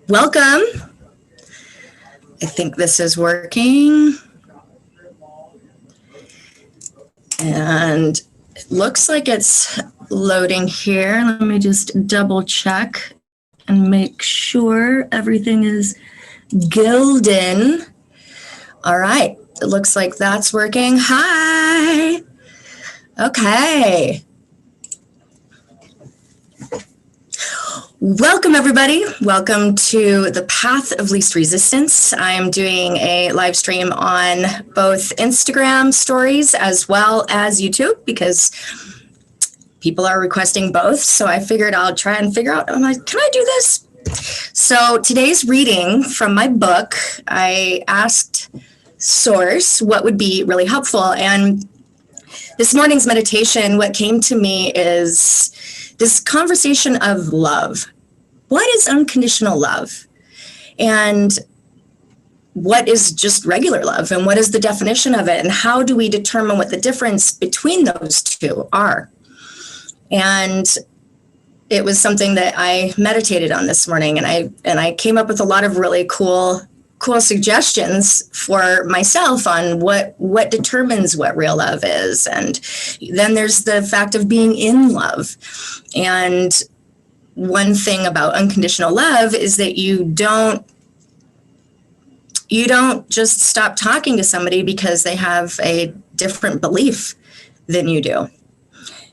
Welcome. I think this is working. And it looks like it's loading here. Let me just double check and make sure everything is golden. All right. It looks like that's working. Hi. Okay. Welcome, everybody. Welcome to the Path of Least Resistance. I'm doing a live stream on both Instagram stories as well as YouTube because people are requesting both. So I figured I'll try and figure out, I'm like, can I do this? So today's reading from my book, I asked Source what would be really helpful. And this morning's meditation, what came to me is this conversation of love. What is unconditional love? And what is just regular love? And what is the definition of it? And how do we determine what the difference between those two are? And it was something that I meditated on this morning, and I came up with a lot of really cool suggestions for myself on what determines what real love is. And then there's the fact of being in love. And one thing about unconditional love is that you don't just stop talking to somebody because they have a different belief than you do.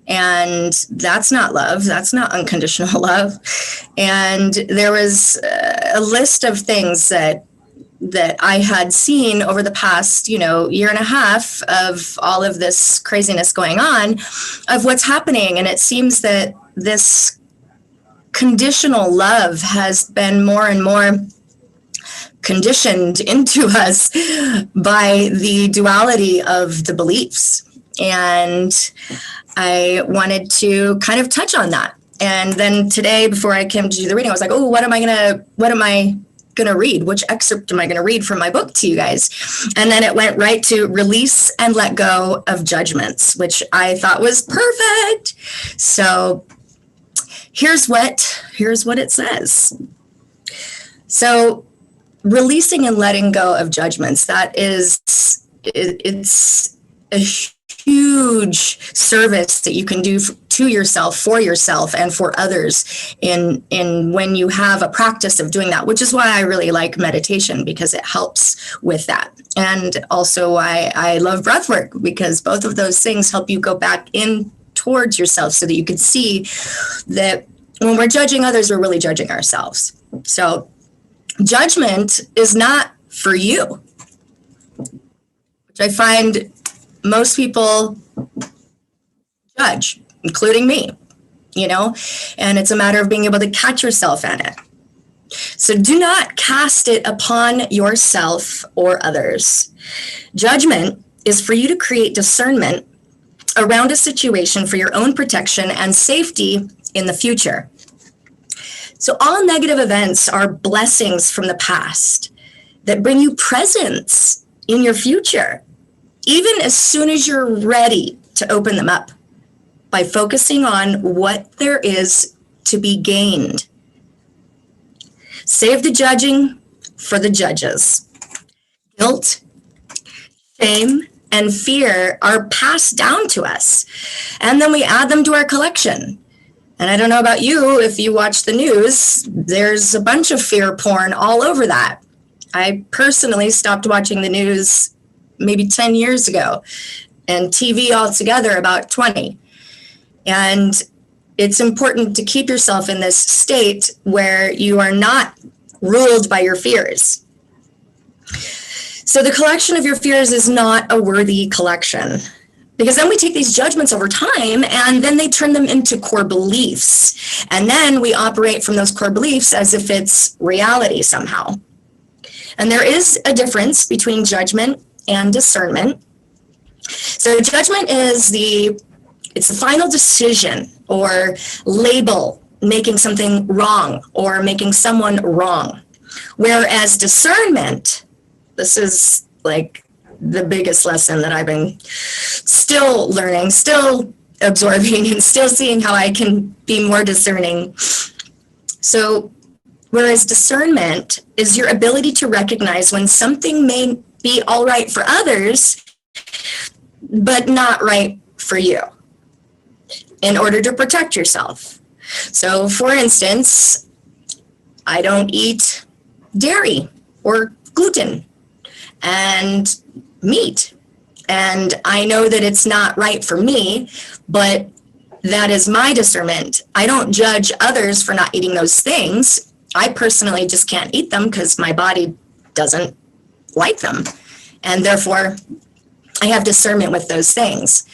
And that's not love. That's not unconditional love. And there was a list of things that I had seen over the past, year and a half of all of this craziness going on, of what's happening. And it seems that this conditional love has been more and more conditioned into us by the duality of the beliefs. And I wanted to kind of touch on that. And then today, before I came to do the reading, I was like, oh, what am I gonna read? Which excerpt am I gonna read from my book to you guys? And then it went right to Release and Let Go of Judgements, which I thought was perfect. So here's what it says. So releasing and letting go of judgments, it's a huge service that you can do to yourself, for yourself, and for others in when you have a practice of doing that, which is why I really like meditation, because it helps with that. And also why I love breath work, because both of those things help you go back in towards yourself so that you can see that when we're judging others, we're really judging ourselves. So judgment is not for you, which I find most people judge, including me, and it's a matter of being able to catch yourself in it. So do not cast it upon yourself or others. Judgment is for you to create discernment around a situation for your own protection and safety in the future. So all negative events are blessings from the past that bring you presence in your future, even as soon as you're ready to open them up by focusing on what there is to be gained. Save the judging for the judges. Guilt, shame, and fear are passed down to us, and then we add them to our collection. And I don't know about you, if you watch the news, there's a bunch of fear porn all over that. I personally stopped watching the news maybe 10 years ago, and TV altogether about 20. And it's important to keep yourself in this state where you are not ruled by your fears. So the collection of your fears is not a worthy collection, because then we take these judgments over time and then they turn them into core beliefs. And then we operate from those core beliefs as if it's reality somehow. And there is a difference between judgment and discernment. So judgment is it's the final decision or label making something wrong or making someone wrong. Whereas discernment, this is like the biggest lesson that I've been still learning, still absorbing, and still seeing how I can be more discerning. So Whereas discernment is your ability to recognize when something may be all right for others, but not right for you, in order to protect yourself. So, for instance, I don't eat dairy or gluten and meat. And I know that it's not right for me, but that is my discernment. I don't judge others for not eating those things. I personally just can't eat them because my body doesn't like them. And therefore, I have discernment with those things.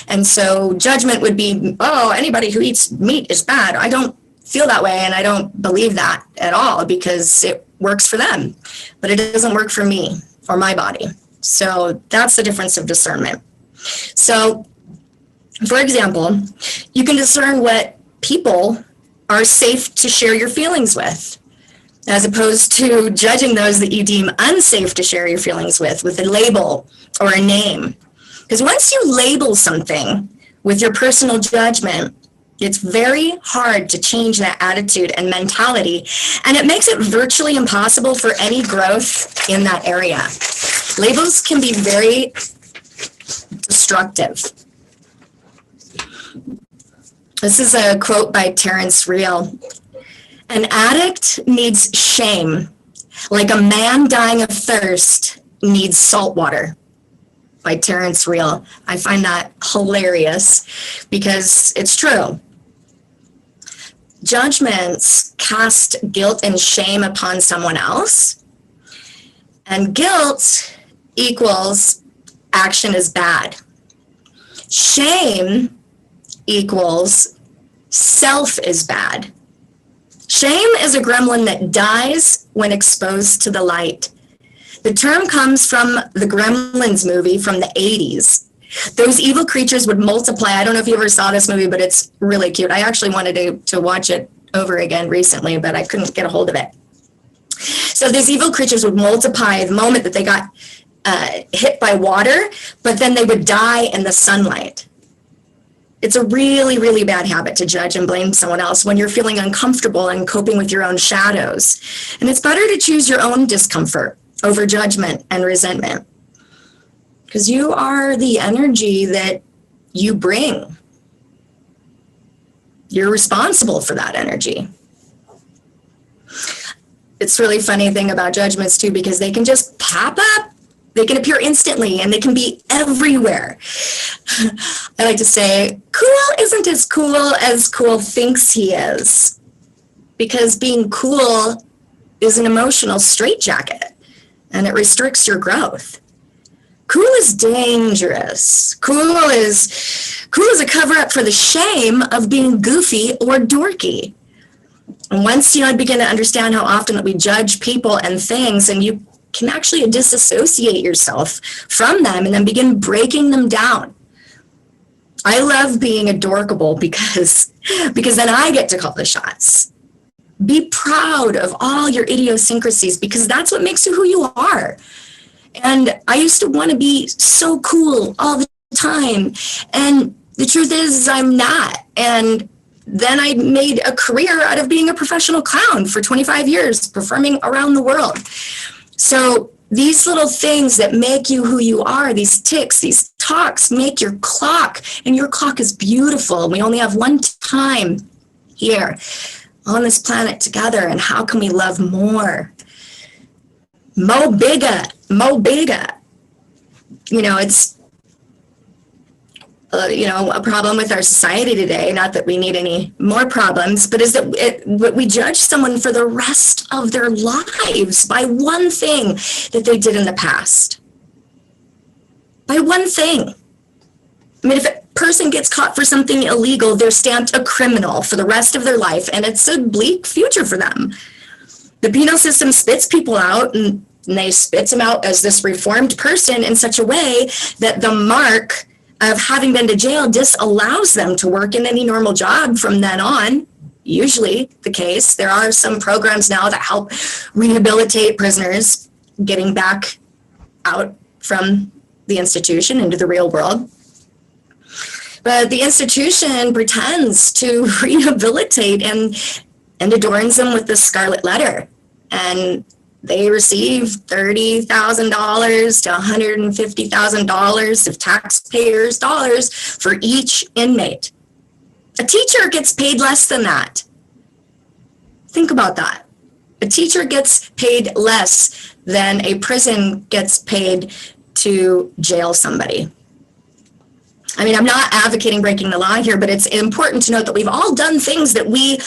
And so judgment would be, oh, anybody who eats meat is bad. I don't feel that way, and I don't believe that at all because it works for them, but it doesn't work for me or my body. So that's the difference of discernment. So, for example, you can discern what people are safe to share your feelings with, as opposed to judging those that you deem unsafe to share your feelings with a label or a name. Because once you label something with your personal judgment, it's very hard to change that attitude and mentality, and it makes it virtually impossible for any growth in that area. Labels can be very destructive. This is a quote by Terrence Real. An addict needs shame, like a man dying of thirst needs salt water. By Terrence Real. I find that hilarious because it's true. Judgments cast guilt and shame upon someone else, and guilt equals action is bad. Shame equals self is bad. Shame is a gremlin that dies when exposed to the light. The term comes from the Gremlins movie from the 80s. Those evil creatures would multiply. I don't know if you ever saw this movie, but it's really cute. I actually wanted to watch it over again recently, but I couldn't get a hold of it. So these evil creatures would multiply the moment that they got hit by water, but then they would die in the sunlight. It's a really, really bad habit to judge and blame someone else when you're feeling uncomfortable and coping with your own shadows. And it's better to choose your own discomfort over judgment and resentment, because you are the energy that you bring. You're responsible for that energy. It's really funny thing about judgments too, because they can just pop up. They can appear instantly and they can be everywhere. I like to say, cool isn't as cool thinks he is, because being cool is an emotional straitjacket and it restricts your growth. Cool is dangerous. Cool is a cover-up for the shame of being goofy or dorky. And once I begin to understand how often that we judge people and things, and you can actually disassociate yourself from them and then begin breaking them down. I love being adorkable because then I get to call the shots. Be proud of all your idiosyncrasies, because that's what makes you who you are. And I used to want to be so cool all the time. And the truth is I'm not. And then I made a career out of being a professional clown for 25 years, performing around the world. So these little things that make you who you are, these ticks, these talks, make your clock. And your clock is beautiful. We only have one time here on this planet together. And how can we love more? Mo bigger. It's a problem with our society today. Not that we need any more problems, but is that we judge someone for the rest of their lives by one thing that they did in the past. By one thing. I mean, if a person gets caught for something illegal, they're stamped a criminal for the rest of their life, and it's a bleak future for them. The penal system spits people out, and they spit them out as this reformed person in such a way that the mark of having been to jail disallows them to work in any normal job from then on. Usually the case. There are some programs now that help rehabilitate prisoners getting back out from the institution into the real world. But the institution pretends to rehabilitate, and and adorns them with the scarlet letter. And they receive $30,000 to $150,000 of taxpayers' dollars for each inmate. A teacher gets paid less than that. Think about that. A teacher gets paid less than a prison gets paid to jail somebody. I mean, I'm not advocating breaking the law here, but it's important to note that we've all done things that we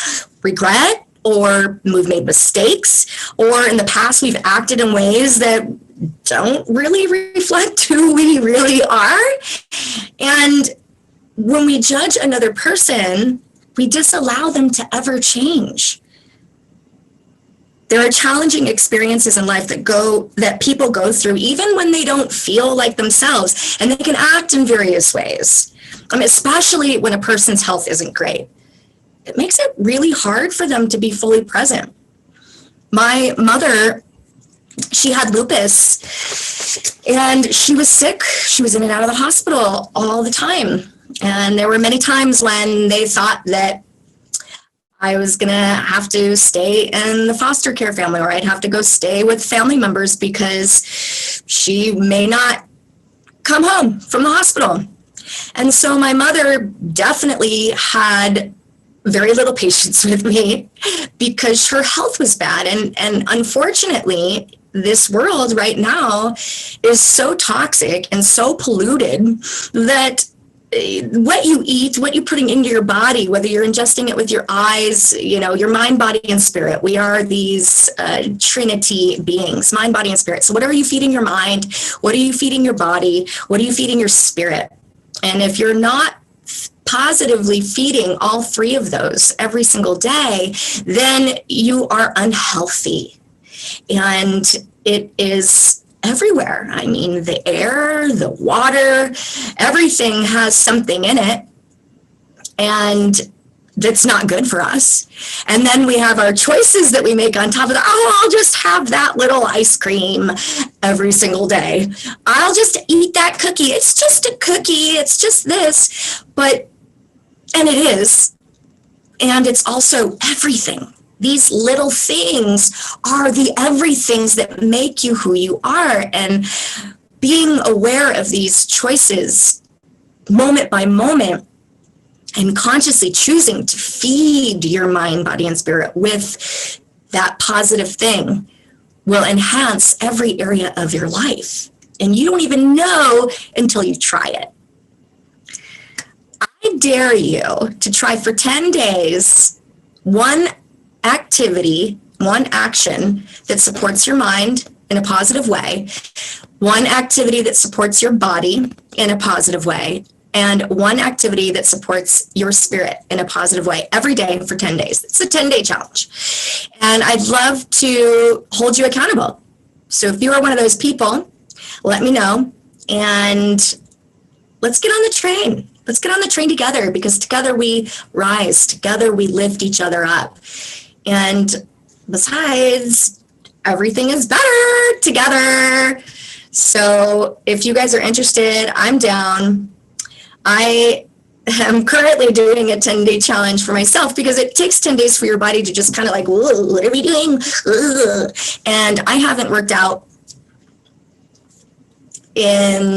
regret, or we've made mistakes, or in the past we've acted in ways that don't really reflect who we really are. And when we judge another person, we disallow them to ever change. There are challenging experiences in life that people go through, even when they don't feel like themselves, and they can act in various ways. Especially when a person's health isn't great. It makes it really hard for them to be fully present. My mother, she had lupus, and she was sick. She was in and out of the hospital all the time. And there were many times when they thought that I was going to have to stay in the foster care family, or I'd have to go stay with family members because she may not come home from the hospital. And so my mother definitely had very little patience with me because her health was bad. And unfortunately, this world right now is so toxic and so polluted that what you eat, what you're putting into your body, whether you're ingesting it with your eyes, your mind, body, and spirit. We are these Trinity beings, mind, body, and spirit. So what are you feeding your mind? What are you feeding your body? What are you feeding your spirit? And if you're not positively feeding all three of those every single day, then you are unhealthy. And it is everywhere. I mean, the air, the water, everything has something in it, and that's not good for us. And then we have our choices that we make on top of that. Oh, I'll just have that little ice cream every single day. I'll just eat that cookie. It's just a cookie. It's just this. And it is. And it's also everything. These little things are the everythings that make you who you are. And being aware of these choices moment by moment and consciously choosing to feed your mind, body, and spirit with that positive thing will enhance every area of your life. And you don't even know until you try it. I dare you to try for 10 days one activity, one action that supports your mind in a positive way, one activity that supports your body in a positive way, and one activity that supports your spirit in a positive way every day for 10 days. It's a 10-day challenge. And I'd love to hold you accountable. So if you are one of those people, let me know, and let's get on the train. Let's get on the train together, because together we rise, together we lift each other up. And besides, everything is better together. So if you guys are interested, I'm down. I am currently doing a 10-day challenge for myself, because it takes 10 days for your body to just kind of like, whoa, what are we doing? Ugh. And I haven't worked out in,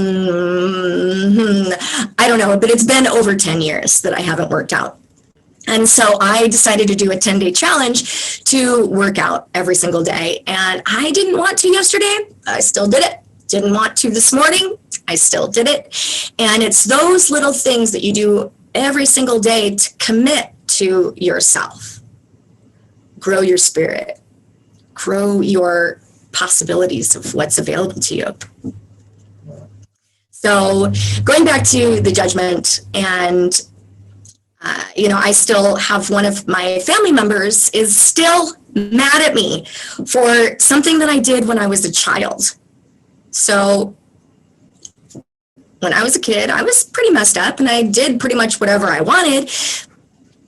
I don't know, but it's been over 10 years that I haven't worked out. And so I decided to do a 10-day challenge to work out every single day. And I didn't want to yesterday. I still did it. Didn't want to this morning. I still did it. And it's those little things that you do every single day to commit to yourself. Grow your spirit. Grow your possibilities of what's available to you. So going back to the judgment, and I still have one of my family members is still mad at me for something that I did when I was a child. So when I was a kid, I was pretty messed up, and I did pretty much whatever I wanted.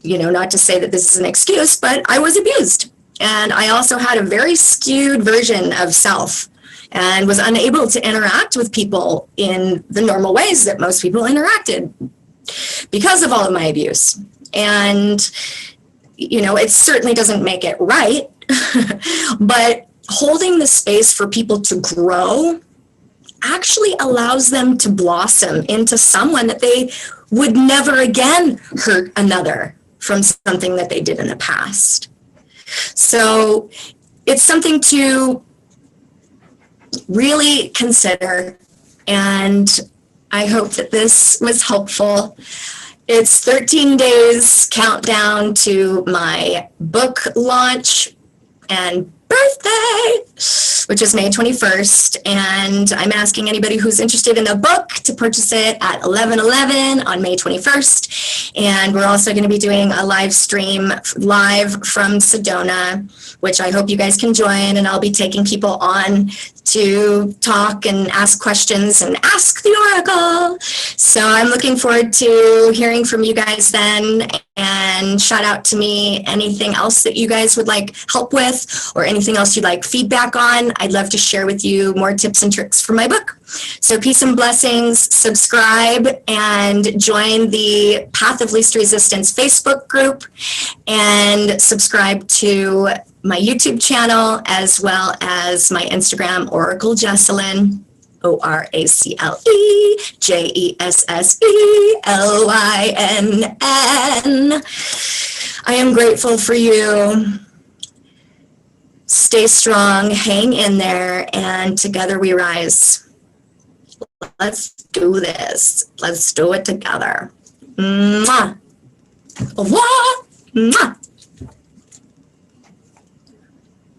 Not to say that this is an excuse, but I was abused. And I also had a very skewed version of self, and was unable to interact with people in the normal ways that most people interacted because of all of my abuse. And, it certainly doesn't make it right, but holding the space for people to grow actually allows them to blossom into someone that they would never again hurt another from something that they did in the past. So it's something to really consider, and I hope that this was helpful. It's 13 days countdown to my book launch and birthday, which is May 21st. And I'm asking anybody who's interested in the book to purchase it at 11/11 on May 21st. And we're also going to be doing a live stream live from Sedona, which I hope you guys can join. And I'll be taking people on to talk and ask questions and ask the oracle. So I'm looking forward to hearing from you guys then, and shout out to me anything else that you guys would like help with or anything else you'd like feedback on. I'd love to share with you more tips and tricks from my book. So peace and blessings. Subscribe and join the Path of Least Resistance Facebook group, and subscribe to my YouTube channel as well as my Instagram, Oracle Jesselyn, OracleJessellynn. I am grateful for you. Stay strong, hang in there, and together we rise. Let's do this. Let's do it together. Mwah. Mwah. Mwah.